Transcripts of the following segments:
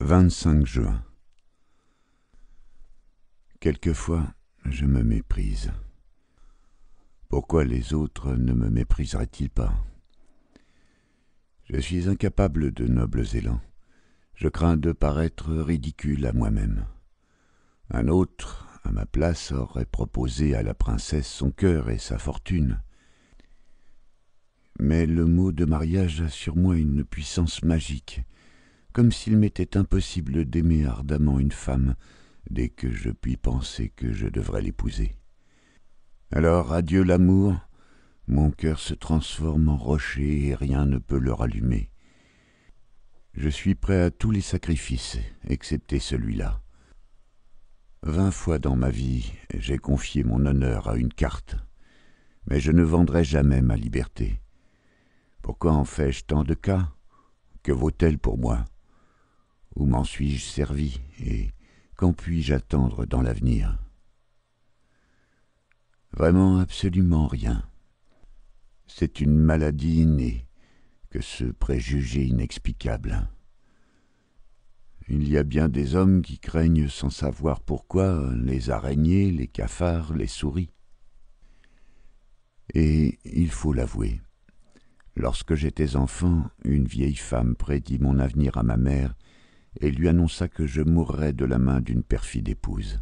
25 juin. Quelquefois, je me méprise. Pourquoi les autres ne me mépriseraient-ils pas? Je suis incapable de nobles élans. Je crains de paraître ridicule à moi-même. Un autre, à ma place, aurait proposé à la princesse son cœur et sa fortune. Mais le mot de mariage a sur moi une puissance magique, comme s'il m'était impossible d'aimer ardemment une femme dès que je puis penser que je devrais l'épouser. Alors adieu l'amour, mon cœur se transforme en rocher et rien ne peut le rallumer. Je suis prêt à tous les sacrifices, excepté celui-là. 20 fois dans ma vie, j'ai confié mon honneur à une carte, mais je ne vendrai jamais ma liberté. Pourquoi en fais-je tant de cas? Que vaut-elle pour moi? Où m'en suis-je servi et qu'en puis-je attendre dans l'avenir? Vraiment absolument rien. C'est une maladie innée que ce préjugé inexplicable. Il y a bien des hommes qui craignent sans savoir pourquoi les araignées, les cafards, les souris. Et il faut l'avouer, lorsque j'étais enfant, une vieille femme prédit mon avenir à ma mère et lui annonça que je mourrais de la main d'une perfide épouse.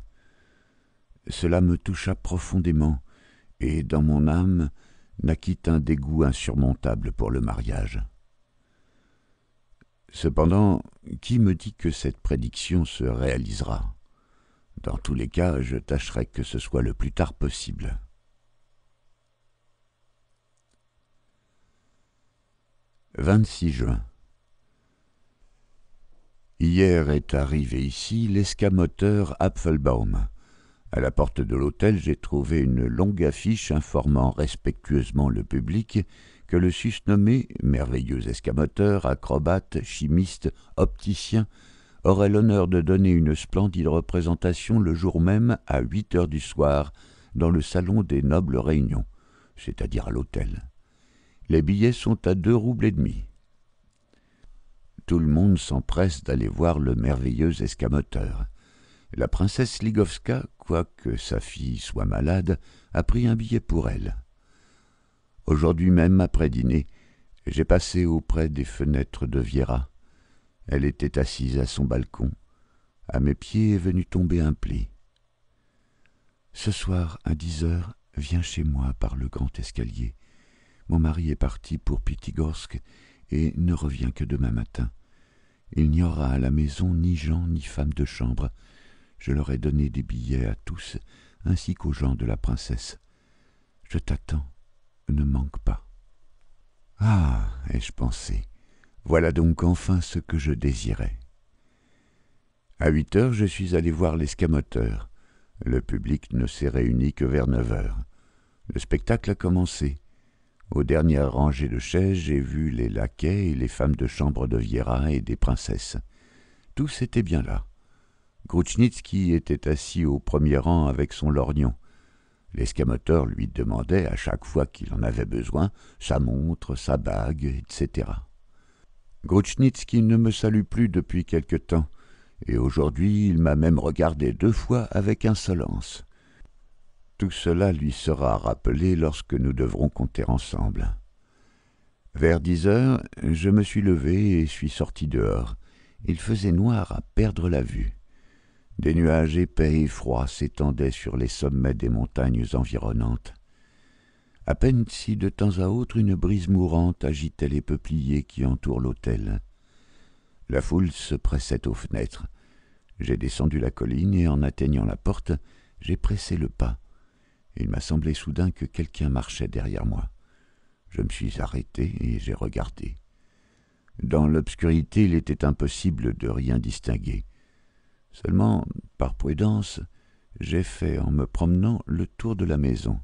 Cela me toucha profondément, et dans mon âme naquit un dégoût insurmontable pour le mariage. Cependant, qui me dit que cette prédiction se réalisera? Dans tous les cas, je tâcherai que ce soit le plus tard possible. « 26 juin. Hier est arrivé ici l'escamoteur Apfelbaum. À la porte de l'hôtel, j'ai trouvé une longue affiche informant respectueusement le public que le susnommé merveilleux escamoteur, acrobate, chimiste, opticien aurait l'honneur de donner une splendide représentation le jour même à 8 heures du soir dans le salon des nobles réunions, c'est-à-dire à l'hôtel. Les billets sont à 2 roubles et demi. Tout le monde s'empresse d'aller voir le merveilleux escamoteur. La princesse Ligovska, quoique sa fille soit malade, a pris un billet pour elle. Aujourd'hui même, après dîner, j'ai passé auprès des fenêtres de Viera. Elle était assise à son balcon. À mes pieds est venu tomber un pli. Ce soir, à 10 heures, viens chez moi par le grand escalier. Mon mari est parti pour Pitigorsk et ne revient que demain matin. Il n'y aura à la maison ni gens ni femmes de chambre. Je leur ai donné des billets à tous, ainsi qu'aux gens de la princesse. Je t'attends, ne manque pas. Ah, ai-je pensé, voilà donc enfin ce que je désirais. À 8 heures, je suis allé voir l'escamoteur. Le public ne s'est réuni que vers 9 heures. Le spectacle a commencé. Aux dernières rangées de chaises, j'ai vu les laquais et les femmes de chambre de Viera et des princesses. Tous étaient bien là. Grutschnitsky était assis au premier rang avec son lorgnon. L'escamoteur lui demandait, à chaque fois qu'il en avait besoin, sa montre, sa bague, etc. Grutschnitsky ne me salue plus depuis quelque temps, et aujourd'hui il m'a même regardé 2 fois avec insolence. Tout cela lui sera rappelé lorsque nous devrons compter ensemble. Vers 10 heures, je me suis levé et suis sorti dehors. Il faisait noir à perdre la vue. Des nuages épais et froids s'étendaient sur les sommets des montagnes environnantes. À peine si de temps à autre une brise mourante agitait les peupliers qui entourent l'hôtel. La foule se pressait aux fenêtres. J'ai descendu la colline et en atteignant la porte, j'ai pressé le pas. Il m'a semblé soudain que quelqu'un marchait derrière moi. Je me suis arrêté et j'ai regardé. Dans l'obscurité, il était impossible de rien distinguer. Seulement, par prudence, j'ai fait, en me promenant, le tour de la maison.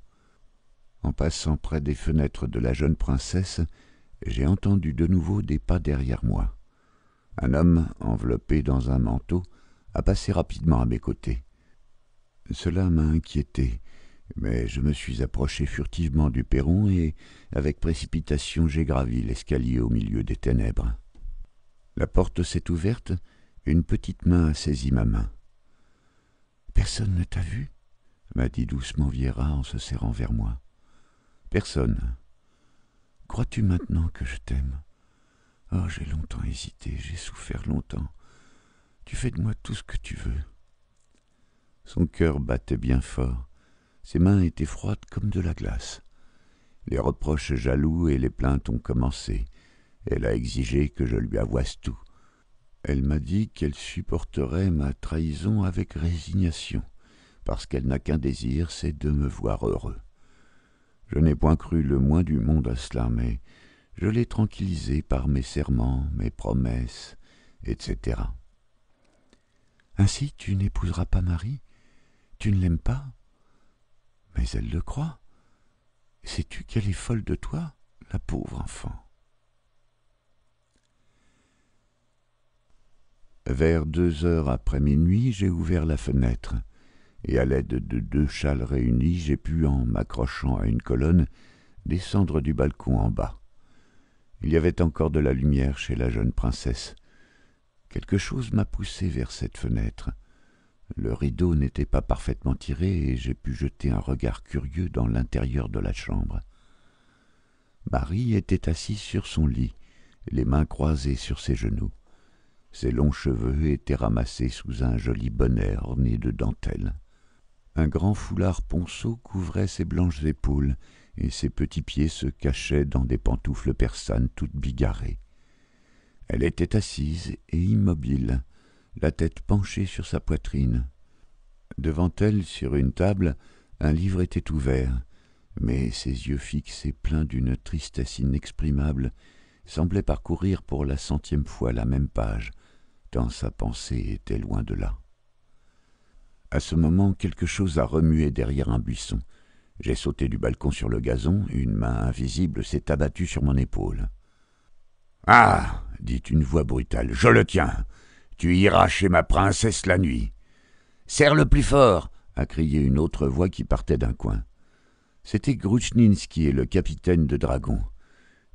En passant près des fenêtres de la jeune princesse, j'ai entendu de nouveau des pas derrière moi. Un homme, enveloppé dans un manteau, a passé rapidement à mes côtés. Cela m'a inquiété, mais je me suis approché furtivement du perron et, avec précipitation, j'ai gravi l'escalier au milieu des ténèbres. La porte s'est ouverte Une petite main a saisi ma main. « Personne ne t'a vu ?» m'a dit doucement Viera en se serrant vers moi. « Personne. Crois-tu maintenant que je t'aime ? Oh, j'ai longtemps hésité, j'ai souffert longtemps. Tu fais de moi tout ce que tu veux. » Son cœur battait bien fort. Ses mains étaient froides comme de la glace. Les reproches jaloux et les plaintes ont commencé. Elle a exigé que je lui avouasse tout. Elle m'a dit qu'elle supporterait ma trahison avec résignation, parce qu'elle n'a qu'un désir, c'est de me voir heureux. Je n'ai point cru le moins du monde à cela, mais je l'ai tranquillisée par mes serments, mes promesses, etc. « Ainsi tu n'épouseras pas Marie ? Tu ne l'aimes pas ? Mais elle le croit. Sais-tu qu'elle est folle de toi, la pauvre enfant ?» Vers 2 heures après minuit, j'ai ouvert la fenêtre, et à l'aide de 2 châles réunis, j'ai pu, en m'accrochant à une colonne, descendre du balcon en bas. Il y avait encore de la lumière chez la jeune princesse. Quelque chose m'a poussé vers cette fenêtre. Le rideau n'était pas parfaitement tiré, et j'ai pu jeter un regard curieux dans l'intérieur de la chambre. Marie était assise sur son lit, les mains croisées sur ses genoux. Ses longs cheveux étaient ramassés sous un joli bonnet orné de dentelle. Un grand foulard ponceau couvrait ses blanches épaules, et ses petits pieds se cachaient dans des pantoufles persanes toutes bigarrées. Elle était assise et immobile, la tête penchée sur sa poitrine. Devant elle, sur une table, un livre était ouvert, mais ses yeux fixes et pleins d'une tristesse inexprimable semblaient parcourir pour la 100e fois la même page, tant sa pensée était loin de là. À ce moment, quelque chose a remué derrière un buisson. J'ai sauté du balcon sur le gazon, une main invisible s'est abattue sur mon épaule. « Ah !» dit une voix brutale, « je le tiens. Tu iras chez ma princesse la nuit. »« Serre-le plus fort !» a crié une autre voix qui partait d'un coin. C'était Grutschninski, le capitaine de dragons.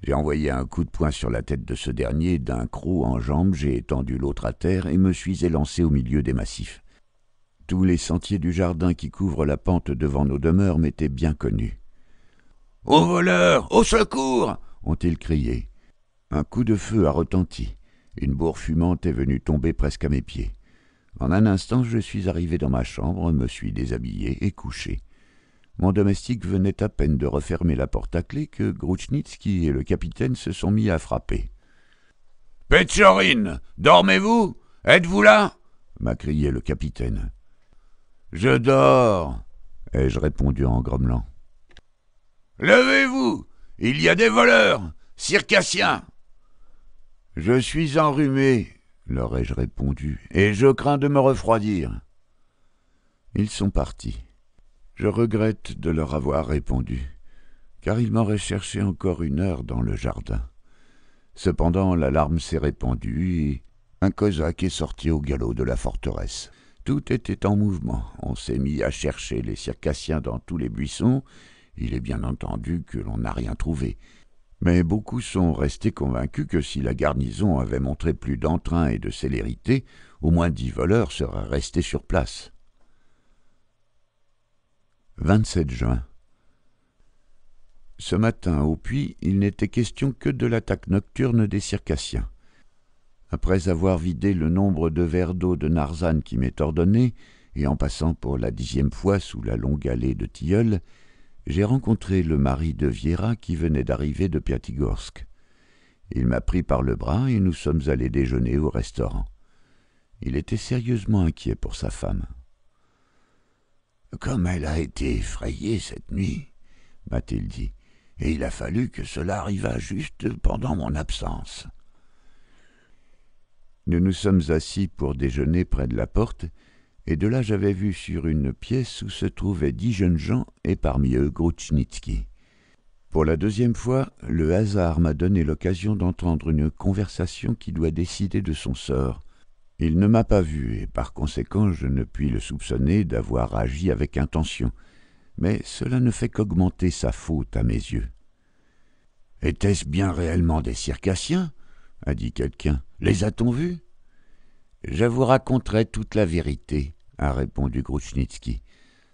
J'ai envoyé un coup de poing sur la tête de ce dernier, d'un croc en jambe, j'ai étendu l'autre à terre et me suis élancé au milieu des massifs. Tous les sentiers du jardin qui couvrent la pente devant nos demeures m'étaient bien connus. « Aux voleurs ! Au secours !» ont-ils crié. Un coup de feu a retenti. Une bourre fumante est venue tomber presque à mes pieds. En un instant, je suis arrivé dans ma chambre, me suis déshabillé et couché. Mon domestique venait à peine de refermer la porte à clé que Grutschninski et le capitaine se sont mis à frapper. « Petchorin, dormez-vous ? Êtes-vous là ?» m'a crié le capitaine. « Je dors, » ai-je répondu en grommelant. « Levez-vous, il y a des voleurs, circassiens !»« Je suis enrhumé, » leur ai-je répondu, « et je crains de me refroidir. » Ils sont partis. Je regrette de leur avoir répondu, car ils m'auraient cherché encore 1 heure dans le jardin. Cependant, l'alarme s'est répandue et un cosaque est sorti au galop de la forteresse. Tout était en mouvement. On s'est mis à chercher les circassiens dans tous les buissons. Il est bien entendu que l'on n'a rien trouvé. Mais beaucoup sont restés convaincus que si la garnison avait montré plus d'entrain et de célérité, au moins 10 voleurs seraient restés sur place. 27 juin. Ce matin, au puits, il n'était question que de l'attaque nocturne des circassiens. Après avoir vidé le nombre de verres d'eau de Narzan qui m'est ordonné, et en passant pour la 10e fois sous la longue allée de tilleuls, j'ai rencontré le mari de Viera qui venait d'arriver de Piatigorsk. Il m'a pris par le bras et nous sommes allés déjeuner au restaurant. Il était sérieusement inquiet pour sa femme. « Comme elle a été effrayée cette nuit, » m'a-t-il dit, « et il a fallu que cela arrivât juste pendant mon absence. » Nous nous sommes assis pour déjeuner près de la porte, et de là j'avais vu sur une pièce où se trouvaient 10 jeunes gens, et parmi eux Grutschninski. Pour la 2e fois, le hasard m'a donné l'occasion d'entendre une conversation qui doit décider de son sort. Il ne m'a pas vu, et par conséquent je ne puis le soupçonner d'avoir agi avec intention, mais cela ne fait qu'augmenter sa faute à mes yeux. « Était-ce bien réellement des circassiens ?» a dit quelqu'un. « Les a-t-on vus ?» Je vous raconterai toute la vérité, a répondu Grushnitsky.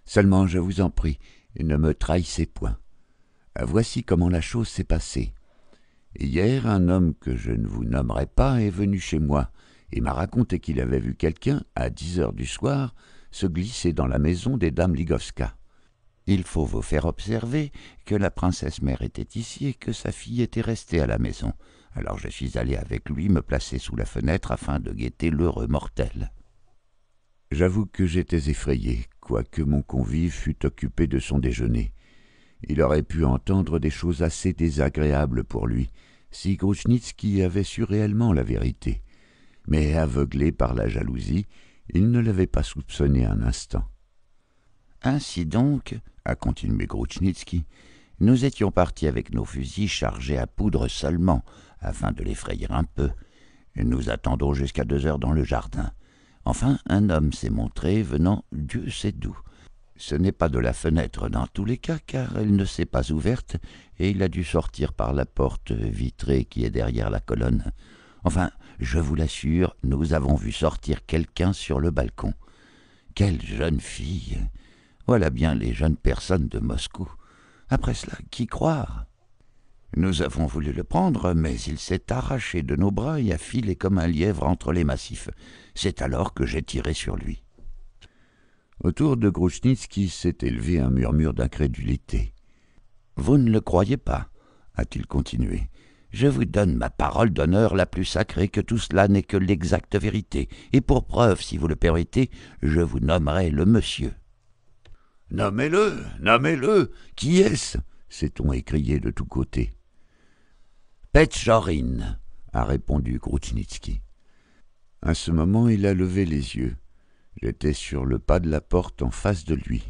Seulement, je vous en prie, ne me trahissez point. Voici comment la chose s'est passée. Hier, un homme que je ne vous nommerai pas est venu chez moi et m'a raconté qu'il avait vu quelqu'un, à 10 heures du soir, se glisser dans la maison des dames Ligovska. Il faut vous faire observer que la princesse mère était ici et que sa fille était restée à la maison. Alors je suis allé avec lui me placer sous la fenêtre afin de guetter l'heureux mortel. J'avoue que j'étais effrayé, quoique mon convive fût occupé de son déjeuner. Il aurait pu entendre des choses assez désagréables pour lui, si Grushnitsky avait su réellement la vérité. Mais aveuglé par la jalousie, il ne l'avait pas soupçonné un instant. Ainsi donc, a continué Grushnitsky, nous étions partis avec nos fusils chargés à poudre seulement, afin de l'effrayer un peu. Nous attendons jusqu'à 2 heures dans le jardin. Enfin, un homme s'est montré venant Dieu sait d'où. Ce n'est pas de la fenêtre dans tous les cas, car elle ne s'est pas ouverte, et il a dû sortir par la porte vitrée qui est derrière la colonne. Enfin, je vous l'assure, nous avons vu sortir quelqu'un sur le balcon. Quelle jeune fille! Voilà bien les jeunes personnes de Moscou. Après cela, qui croire? Nous avons voulu le prendre, mais il s'est arraché de nos bras et a filé comme un lièvre entre les massifs. C'est alors que j'ai tiré sur lui. Autour de Grushnitsky s'est élevé un murmure d'incrédulité. « Vous ne le croyez pas ?» a-t-il continué. « Je vous donne ma parole d'honneur la plus sacrée que tout cela n'est que l'exacte vérité, et pour preuve, si vous le permettez, je vous nommerai le monsieur. »« Nommez-le, nommez-le. Qui est-ce » s'est-on écrié de tous côtés. « Petchorin » a répondu Grushnitsky. À ce moment, il a levé les yeux. J'étais sur le pas de la porte en face de lui.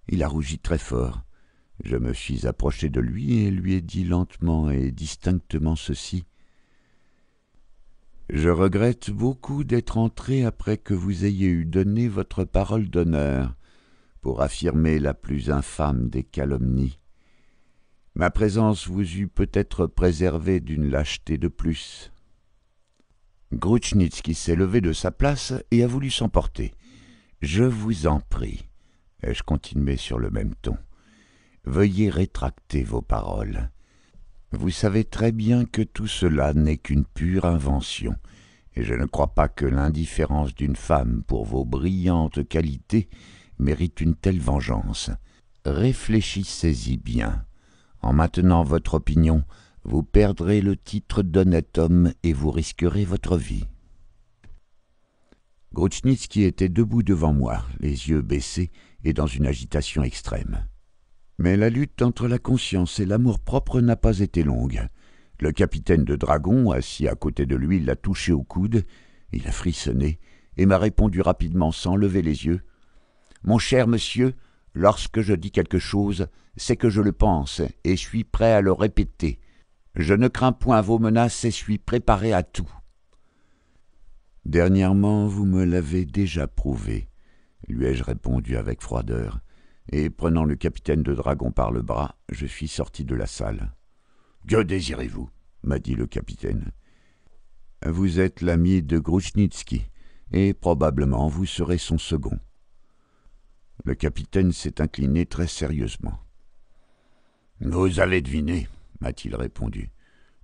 Il a rougi très fort. Je me suis approché de lui et lui ai dit lentement et distinctement ceci. « Je regrette beaucoup d'être entré après que vous ayez eu donné votre parole d'honneur pour affirmer la plus infâme des calomnies. Ma présence vous eût peut-être préservé d'une lâcheté de plus. » Grushnitsky s'est levé de sa place et a voulu s'emporter. « Je vous en prie, » ai-je continué sur le même ton, « veuillez rétracter vos paroles. Vous savez très bien que tout cela n'est qu'une pure invention, et je ne crois pas que l'indifférence d'une femme pour vos brillantes qualités mérite une telle vengeance. Réfléchissez-y bien. En maintenant votre opinion, vous perdrez le titre d'honnête homme et vous risquerez votre vie. » Grushnitsky était debout devant moi, les yeux baissés et dans une agitation extrême. Mais la lutte entre la conscience et l'amour-propre n'a pas été longue. Le capitaine de dragon, assis à côté de lui, l'a touché au coude, il a frissonné et m'a répondu rapidement sans lever les yeux. « Mon cher monsieur, lorsque je dis quelque chose, c'est que je le pense et suis prêt à le répéter. Je ne crains point vos menaces et suis préparé à tout. » « Dernièrement, vous me l'avez déjà prouvé, » lui ai-je répondu avec froideur, et prenant le capitaine de dragon par le bras, je suis sorti de la salle. « Que désirez-vous » m'a dit le capitaine. « Vous êtes l'ami de Grushnitsky, et probablement vous serez son second. » Le capitaine s'est incliné très sérieusement. « Vous avez deviné, » m'a-t-il répondu.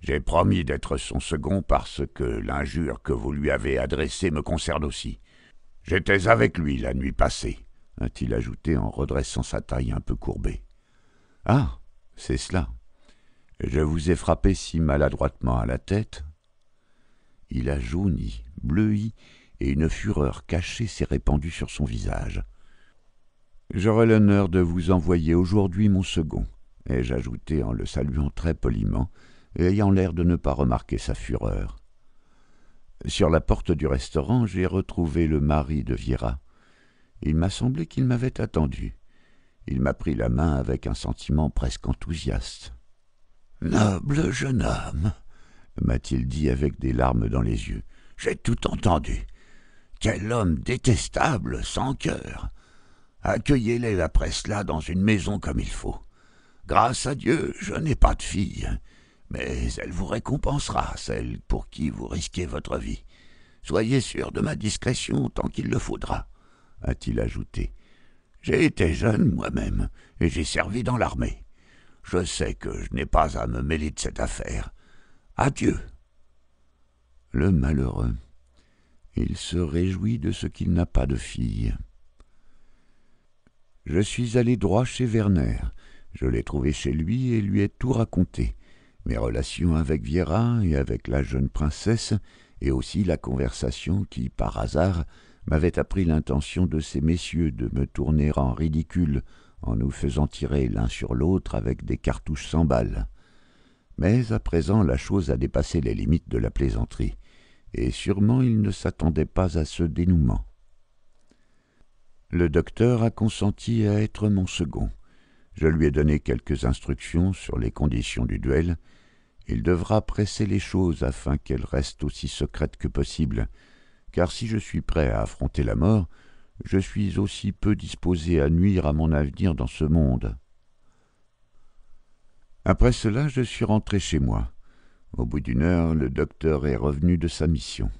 « J'ai promis d'être son second parce que l'injure que vous lui avez adressée me concerne aussi. J'étais avec lui la nuit passée, » a-t-il ajouté en redressant sa taille un peu courbée. « Ah, c'est cela. Je vous ai frappé si maladroitement à la tête. » Il a jauni, bleui, et une fureur cachée s'est répandue sur son visage. « J'aurai l'honneur de vous envoyer aujourd'hui mon second, » ai-je ajouté en le saluant très poliment, et ayant l'air de ne pas remarquer sa fureur. Sur la porte du restaurant, j'ai retrouvé le mari de Viera. Il m'a semblé qu'il m'avait attendu. Il m'a pris la main avec un sentiment presque enthousiaste. « Noble jeune homme !» m'a-t-il dit avec des larmes dans les yeux. « J'ai tout entendu. Quel homme détestable, sans cœur. Accueillez-les après cela dans une maison comme il faut. Grâce à Dieu, je n'ai pas de fille, mais elle vous récompensera, celle pour qui vous risquez votre vie. Soyez sûr de ma discrétion tant qu'il le faudra, a-t-il ajouté. J'ai été jeune moi-même, et j'ai servi dans l'armée. Je sais que je n'ai pas à me mêler de cette affaire. Adieu. Le malheureux. Il se réjouit de ce qu'il n'a pas de fille. Je suis allé droit chez Werner. Je l'ai trouvé chez lui et lui ai tout raconté. Mes relations avec Viera et avec la jeune princesse, et aussi la conversation qui, par hasard, m'avait appris l'intention de ces messieurs de me tourner en ridicule en nous faisant tirer l'un sur l'autre avec des cartouches sans balles. Mais à présent la chose a dépassé les limites de la plaisanterie, et sûrement il ne s'attendait pas à ce dénouement. Le docteur a consenti à être mon second. Je lui ai donné quelques instructions sur les conditions du duel. Il devra presser les choses afin qu'elles restent aussi secrètes que possible, car si je suis prêt à affronter la mort, je suis aussi peu disposé à nuire à mon avenir dans ce monde. Après cela, je suis rentré chez moi. Au bout d'une heure, le docteur est revenu de sa mission.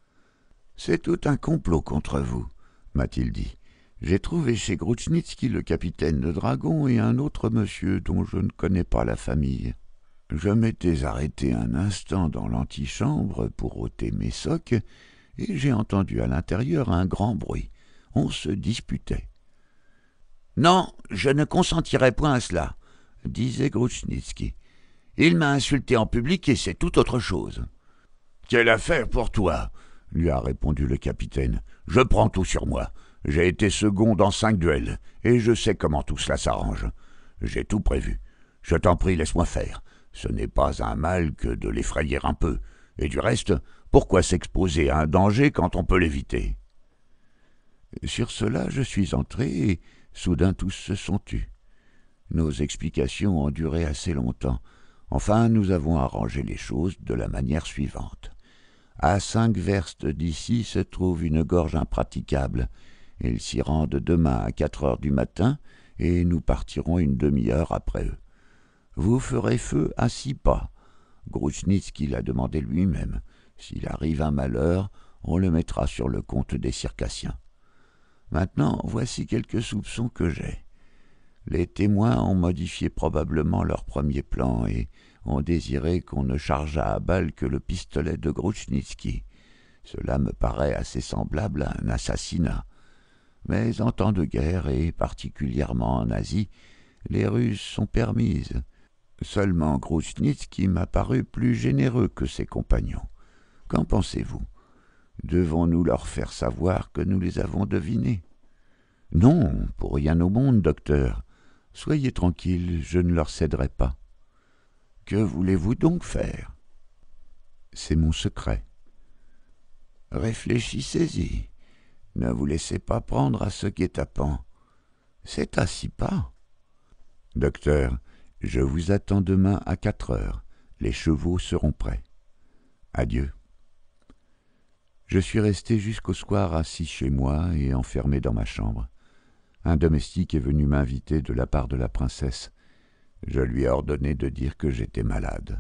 « C'est tout un complot contre vous, » m'a-t-il dit. « J'ai trouvé chez Grushnitsky le capitaine de dragon et un autre monsieur dont je ne connais pas la famille. Je m'étais arrêté un instant dans l'antichambre pour ôter mes socques, et j'ai entendu à l'intérieur un grand bruit. On se disputait. « Non, je ne consentirai point à cela, » disait Grushnitsky. « Il m'a insulté en public et c'est tout autre chose. »« Quelle affaire pour toi ?» lui a répondu le capitaine. « Je prends tout sur moi. J'ai été second dans 5 duels, et je sais comment tout cela s'arrange. J'ai tout prévu. Je t'en prie, laisse-moi faire. Ce n'est pas un mal que de l'effrayer un peu. Et du reste, pourquoi s'exposer à un danger quand on peut l'éviter ?» Sur cela, je suis entré, et soudain tous se sont tus. Nos explications ont duré assez longtemps. Enfin, nous avons arrangé les choses de la manière suivante. À 5 verstes d'ici se trouve une gorge impraticable. Ils s'y rendent demain à 4 heures du matin, et nous partirons une demi-heure après eux. Vous ferez feu à 6 pas. Grushnitsky l'a demandé lui-même. S'il arrive un malheur, on le mettra sur le compte des circassiens. Maintenant, voici quelques soupçons que j'ai. Les témoins ont modifié probablement leur premier plan et ont désiré qu'on ne chargeât à balle que le pistolet de Grushnitsky. Cela me paraît assez semblable à un assassinat. Mais en temps de guerre, et particulièrement en Asie, les ruses sont permises. Seulement Grushnitsky m'a paru plus généreux que ses compagnons. Qu'en pensez-vous ? Devons-nous leur faire savoir que nous les avons devinés ? Non, pour rien au monde, docteur. Soyez tranquille, je ne leur céderai pas. Que voulez-vous donc faire ? C'est mon secret. Réfléchissez-y. Ne vous laissez pas prendre à ce guet-apens. C'est à 6 pas. Docteur, je vous attends demain à 4 heures. Les chevaux seront prêts. Adieu. Je suis resté jusqu'au soir assis chez moi et enfermé dans ma chambre. Un domestique est venu m'inviter de la part de la princesse. Je lui ai ordonné de dire que j'étais malade.